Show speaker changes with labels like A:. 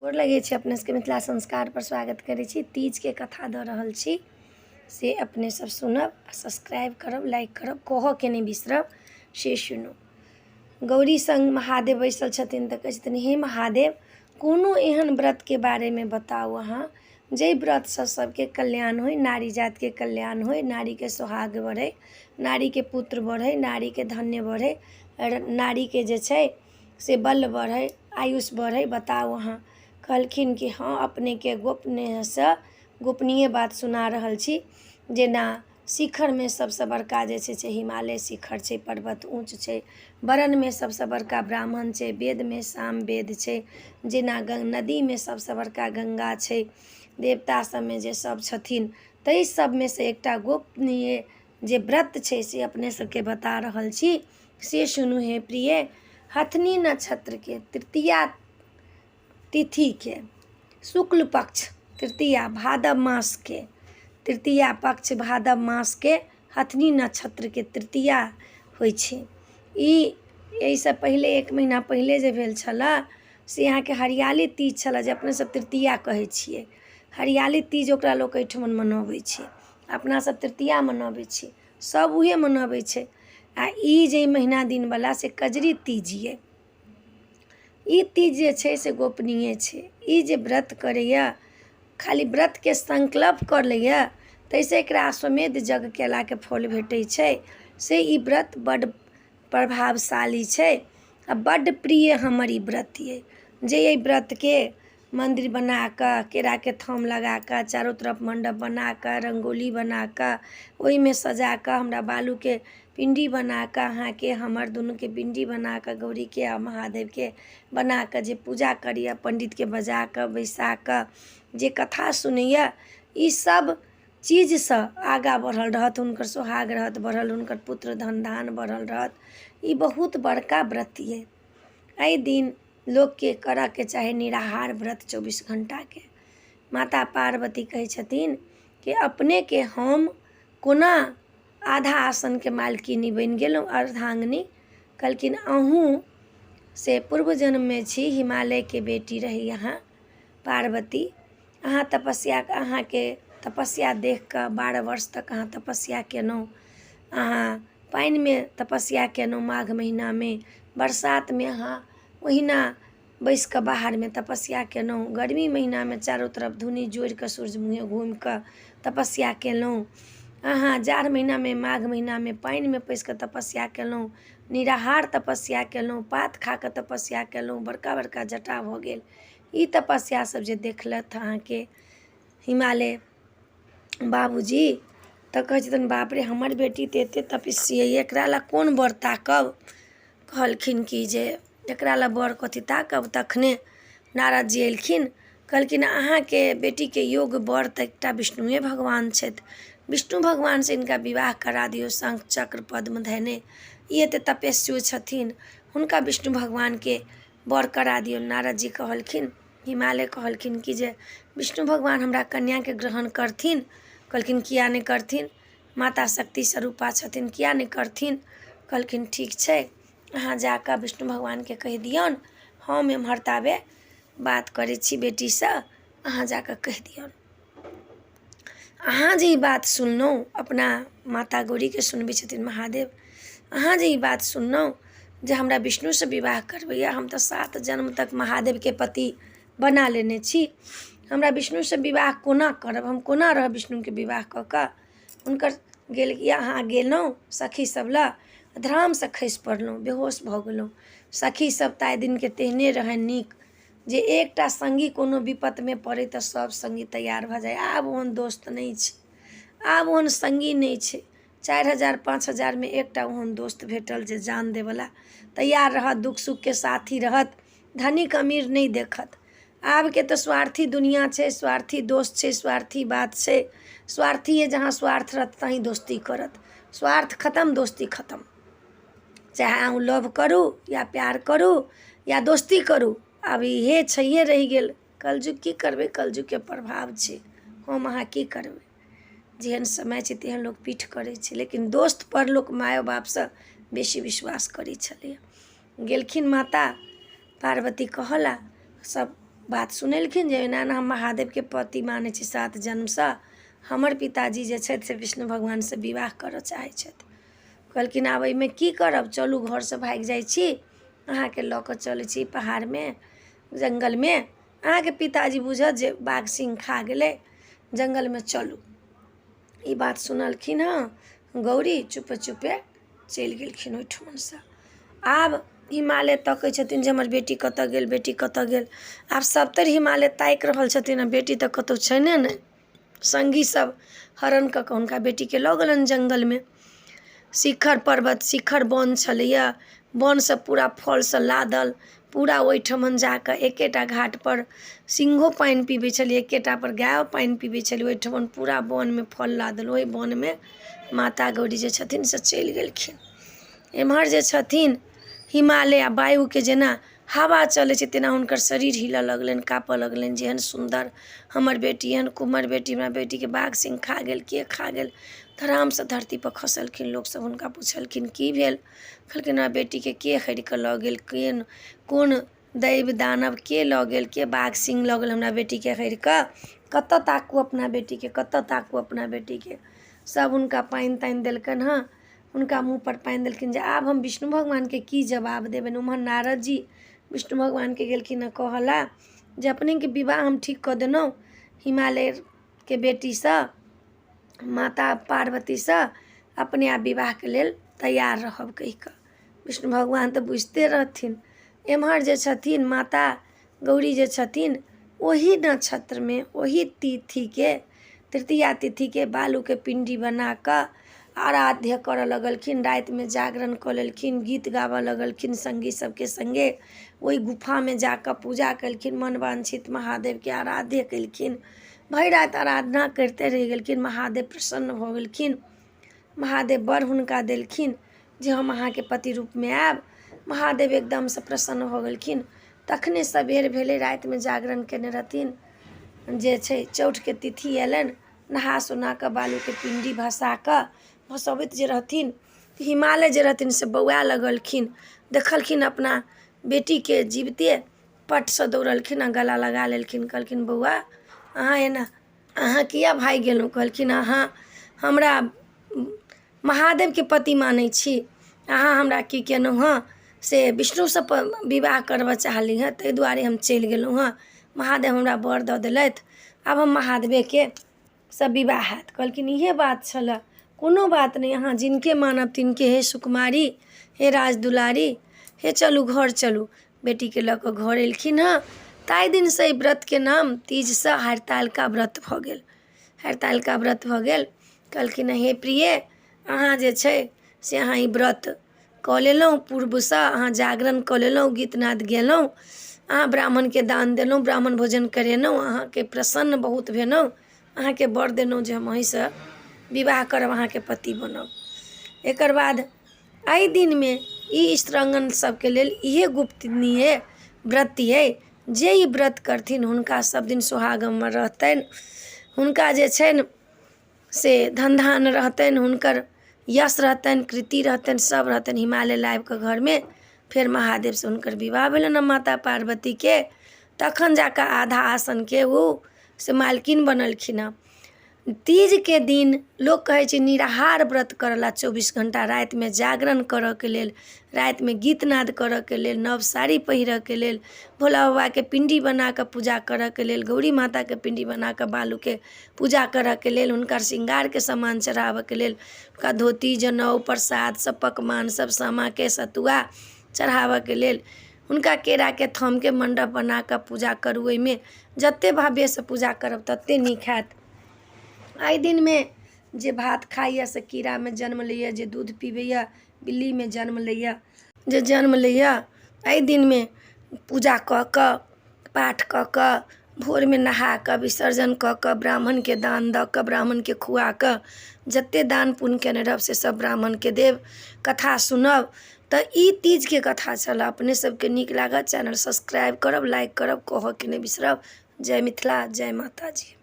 A: गोर लगे छी अपने सबके मिथिला संस्कार पर स्वागत करै छी। तीज के कथा दऽ रहल छी से अपने सब सुनब, सब्सक्राइब करब, लाइक करब, कहऽ के नहीं बिसरब से सुनू। गौरी संग महादेव बैसल छथिन तऽ कहै छथिन, हे महादेव कोनो एहन व्रत के बारे में बताओ अहाँ जे व्रत से सबके कल्याण होय, नारी जात के कल्याण होय, नारी के सुहाग बढ़े, नारी के पुत्र बढ़े, नारी के धन्य बढ़े, नारी के जे छै से बल बढ़े, आयुष बढ़े, बताओ अहाँ। कहलखिन कि हाँ अपने के गोपनीय बात सुना रहल छी। जेना शिखर में सबसे बड़का जे छै हिमालय शिखर छै, पर्वत ऊँच छै, वरण में सबसे बड़का ब्राह्मण छै, वेद में साम वेद छै, जेना नदी में सबसे बड़का गंगा छै, देवता सब में जे सब छथिन तै सब में से एकटा गोपनीय जे व्रत छै से अपने सबके बता रहल छी से सुनू हे प्रिय। हथनी नक्षत्र के तृतीया तिथि के शुक्ल पक्ष तृतीया भादव मास के तृतीया पक्ष भादव मास के हथनी नक्षत्र के तृतीया होइ छै। एहिसँ पहिले 1 महीना पहिले जे भेल छला से यहाँ के हरियाली तीज छला जे अपने सब तृतीया कहै छियै। हरियाली तीज ओकरा लोग एहिठमन मनबै छै, अपना सब तृतीया मनबै छी, सब उहे मनबै छै। आ ई जे महीना दिन वाला से कजरी तीज ये। ई तीज जे छै से गोपनीय छै। ई जे व्रत करैया खाली व्रत के संकल्प कर लैया तैसे एकरा अश्वमेध यज्ञ केला के फल भेटै छै। से ई व्रत बड़ प्रभावशाली छै आ बड़ प्रिय हमर ई व्रत ये। जे ई व्रत के मंदिर बना कऽ, केरा के थम लगा कऽ, चारों तरफ मंडप बना कऽ, रंगोली बना कऽ, ओहि में सजा कऽ, हमरा बालू के पिंडी बना कऽ, अहाँ के हमर दुनू के पिंडी बना कऽ, गौरी के आ महादेव के बना कऽ जे पूजा करिया, पंडित के बजा कऽ बैसा कऽ जे कथा सुनैया, ई सब चीज से आगा बढ़ल रहत, हुनकर सुहाग रहत बढ़ल, हुनकर पुत्र धन धान बढ़ल रहत। ई बहुत बड़का व्रत ये। एहि दिन लोग के करऽ के चाहे निराहार व्रत 24 घंटा के। माता पार्वती कहै छथिन कि अपने के हम कोना आधा आसन के मालकिनी बनि गेलहुँ, अर्धांगिनी। कहलखिन अहूँ से पूर्व जन्म में छी, हिमालय के बेटी रही अहाँ पार्वती। अहाँ के तपस्या देख कऽ 12 वर्ष तक अहाँ तपस्या केलहुँ। अहाँ पानि में तपस्या केलहुँ माघ महीना में, बरसात में अहाँ ओहिना बैस कऽ बाहर में तपस्या केलहुँ, गर्मी महीना में चारों तरफ धुनी जोड़ि कऽ सूर्य मुँहे घूमि कऽ तपस्या केलहुँ। अहाँ जाड़ महीना में माघ महीना में पानि में पैस कऽ तपस्या केलहुँ, निराहार तपस्या केलहुँ, पात खा कऽ तपस्या केलहुँ, बड़का बड़का जटा भऽ गेल। ई तपस्या सब जे देखलथि अहाँ के हिमालय बाबूजी तऽ कहै छथिन बाप रे हमर बेटी तऽ एते तपस्वी है, एकरा ला कोन बर ताकब। कहलखिन कि जे एकरा ला बर कथी ताकब। तखने नारद जी एलखिन, कहलखिन अहाँ के बेटी के योग बर तऽ एकटा विष्णुए भगवान छथि, विष्णु भगवान से इनका विवाह करा दियो, शंख चक्र पद्म धैने ई एते तपस्वी छथिन, हुनका विष्णु भगवान के बर करा दियो। नारद जी कहलखिन, हिमालय कहलखिन कि जे विष्णु भगवान हमरा कन्या के ग्रहण करथिन। कहलखिन किया नहीं करथिन, माता शक्ति स्वरूपा छथिन, किया नहीं करथिन। कहलखिन ठीक छै, अहाँ जाकऽ विष्णु भगवान के कहि दियौन, हम एम्हर ताबे बात करै छी बेटी से, अहाँ जाकऽ कहि दियौन। अहाँ जे ई बात सुनलहुँ, अपना माता गौरी के सुनबै छथिन महादेव, अहाँ जे ई बात सुनलहुँ जे हमरा विष्णु से विवाह करबैया, हम तऽ 7 जन्म तक महादेव के पति बना लेने छी, हमरा विष्णु से विवाह कोना करब, हम कोना रहब विष्णु के विवाह कऽ कऽ। हुनकर अहाँ गेलहुँ सखी सब ला, धराम से खसि पड़लहुँ, बेहोश भऽ गेलहुँ। सखी सब ताहि दिन के तेहने रहै नीक जे एकटा संगी कोनो विपत में पड़े तऽ सब संगी तैयार भऽ जाए। आब ओहन दोस्त नहीं छै, आब ओहन संगी नहीं छै। 4000 5000 में एकटा ओहन दोस्त भेटल जे जान दे वाला तैयार रहत, दुख सुख के साथी रहत, धनिक अमीर नहीं देखत। आब के तो स्वार्थी दुनिया छै, स्वार्थी दोस्त छै, स्वार्थी बात छै। स्वार्थी है जहाँ स्वार्थ रहत तहीं दोस्ती करत, स्वार्थ खत्म दोस्ती खत्म। चाहे अहाँ लव करू या प्यार करू या दोस्ती करू, अब इहे छैहे रहि गेल। कलयुग की करबै, कलयुग के प्रभाव छै, हम अहाँ की करबै। जेहन समय छै तेहन लोक पीठ करै छै, लेकिन दोस्त पर लोक माय बाप से बेसी विश्वास करै छलै। गेलखिन माता पार्वती कहला, सब बात सुनेलखिन जे एना एना हम महादेवके पति मानै छी 7 जन्मसँ, हमर पिताजी जे छथि से विष्णु भगवानसँ विवाह करऽ चाहै छथि। कहलखिन आब एहिमे की करब, चलू घरसँ भागि जाइ छी, अहाँके लऽ कऽ चलै छी पहाड़मे जङ्गलमे, अहाँके पिताजी बुझत जे बाघ सिंह खा गेलै, जङ्गलमे चलू। ई बात सुनलखिन हँ गौरी, चुपे चुपे चलि गेलखिन ओहिठमनसँ। आब हिमालय तकै छथिन जे हमर बेटी कतऽ गेल, बेटी कतऽ गेल। आब सबतरि हिमालय ताकि रहल छथिन आ बेटी तऽ कतहु छने नहि। सङ्गी सब हरण कऽ कऽ हुनका बेटीके लऽ गेलनि जङ्गलमे। शिखर पर्वत, शिखर वन छलैया, वनसँ पूरा फलसँ लादल, पूरा ओहिठमन जाकऽ एकेटा घाटपर सिंहो पानि पीबै छलै, एकेटा पर गायो पानि पीबै छलै, ओहिठमन पूरा वनमे फल लादल। ओहि वनमे माता गौरी जे छथिन से चलि गेलखिन। एम्हर जे छथिन हिमालय आ वायुके जेना हवा चलै छै तेना हुनकर शरीर हिलऽ लगलनि, काँपऽ लगलनि, जेहन सुन्दर हमर बेटी, एहन कुमर बेटी, हमरा बेटीके बाघ सिंह खा गेल, के खा गेल। धड़ामसँ धरतीपर खसलखिन। लोकसभ हुनका पुछलखिन की भेल। कहलखिन हमरा बेटीके के हरि कऽ लऽ गेल, कोन दैव दानव के लऽ गेल, के बाघ सिंह लऽ गेल हमरा बेटीके हरि कऽ। कतऽ ताकू अपना बेटीके, कतऽ ताकू अपना बेटीके। सब हुनका पानि तानि देलकनि हँ, हुनका मुँहपर पानि देलखिन जे आब हम विष्णु भगवानके की जवाब देबनि। उम्हर नारद जी विष्णु भगवानके गेलखिन हँ कहला जे अपनेके विवाह हम ठीक कऽ देलहुँ हिमालयके बेटीसँ, माता पार्वतीसँ, अपने आप विवाहके लेल तैयार रहब कहि कऽ। विष्णु भगवान तऽ बुझिते रहथिन। एम्हर जे छथिन माता गौरी जे छथिन, ओही नक्षत्रमे, ओही तिथिके, तृतीया तिथिके बालूके पिण्डी बना कऽ आराध्य करऽ लगलखिन। रातिमे जागरण कऽ लेलखिन, गीत गाबऽ लगलखिन सङ्गी सबके सङ्गे। ओहि गुफामे जाकऽ पूजा केलखिन, मनवांछित महादेवके आराध्य केलखिन। भरि राति आराधना करिते रहि गेलखिन। महादेव प्रसन्न भऽ गेलखिन। महादेव वर हुनका देलखिन जे हम अहाँके पति रूपमे आयब। महादेव एकदमसँ प्रसन्न भऽ गेलखिन। तखने सबेर भेलै, रातिमे जागरण केने रहथिन, जे छै चौठके तिथि अयलनि। नहा सोना कऽ बालूके पिण्डी भसा कऽ भसबैत जे रहथिन, हिमालय जे रहथिन से बौआ लगलखिन। देखलखिन अपना बेटीके जीविते, पटसँ दौड़लखिन आ गला लगा लेलखिन। कहलखिन बौआ अहाँ एना, अहाँ किया भागि गेलहुँ। कहलखिन अहाँ हमरा महादेवके पति मानै छी, अहाँ हमरा की केलहुँ हँ से विष्णुसँ विवाह करबऽ चाहली हँ, ताहि दुआरे हम चलि गेलहुँ हँ। महादेव हमरा वर दऽ देलथि, आब हम महादेवेके सब विवाह हैत। कहलखिन इहे बात छलऽ, कोनो बात नहीं, अहाँ जिनके मानब तिनके, हे सुकुमारी, हे राज दुलारी, हे चलू घर चलू। बेटीके लऽ कऽ घर एलखिन हँ। ताहि दिनसँ एहि व्रतके नाम तीजसँ हरतालिका व्रत भऽ गेल। हरतालिका व्रत भऽ गेल। कहलखिन हे प्रिय, अहाँ जे छै से अहाँ ई व्रत कऽ लेलहुँ, पूर्वसँ अहाँ जागरण कऽ लेलहुँ, गीतनाद गेलहुँ, अहाँ ब्राह्मणके दान देलहुँ, ब्राह्मण भोजन करेलहुँ, अहाँके प्रसन्न बहुत भेलहुँ, अहाँके वर देलहुँ जे हम अहीसँ विवाह करब, अहाँके पति बनब। एकर बाद एहि दिनमे ई स्त्रांगन सबके लेल इहे गुप्तनीय व्रत अइ। जे ई व्रत करथिन हुनका सब दिन सुहागमे रहतनि, हुनका जे छनि से धन धान रहतनि, हुनकर यश रहतनि, कृति रहतनि, सब रहतनि। हिमालय लाबि कऽ घरमे फेर महादेवसँ हुनकर विवाह भेलनि माता पार्वतीके। तखन जाकऽ आधा आसनके ओ से मालकिन बनलखिन हँ। तीजके दिन लोक कहै छै निराहार व्रत करला, 24 घंटा रातिमे जागरण करऽके लेल, रातिमे गीतनाद करऽके लेल, नव साड़ी पहिरऽके लेल, भोला बाबाके पिण्डी बनाकऽ पूजा करऽके लेल, गौरी माताके पिण्डी बनाकऽ बालूके पूजा करऽके लेल, हुनकर श्रृंगारके सामान चढ़ाबऽके लेल, हुनका धोती जनेऊ प्रसाद सब पकवान सब, सामाके सतुआ चढ़ाबऽके लेल, हुनका केराके थमके मण्डप बनाकऽ पूजा करू। ओहिमे जतेक भव्यसँ पूजा करब ततेक नीक हैत। एहि दिनमे जे भात खाइए से कीड़ामे जन्म लैए, जे दूध पीबैए बिल्लीमे जन्म लैए, जे जन्म लैए। एहि दिनमे पूजा कऽ कऽ, पाठ कऽ कऽ, भोरमे नहा कऽ, विसर्जन कऽ कऽ, ब्राह्मणके दान दऽ कऽ, ब्राह्मणके खुआ कऽ, जतेक दान पुण्य केने रहब से सब ब्राह्मणके देब, कथा सुनब। तऽ ई तीजके कथा छलऽ। अपने सबके नीक लागत, चैनल सब्सक्राइब करब, लाइक करब, कहऽके नहि बिसरब। जय मिथिला, जय माता जी।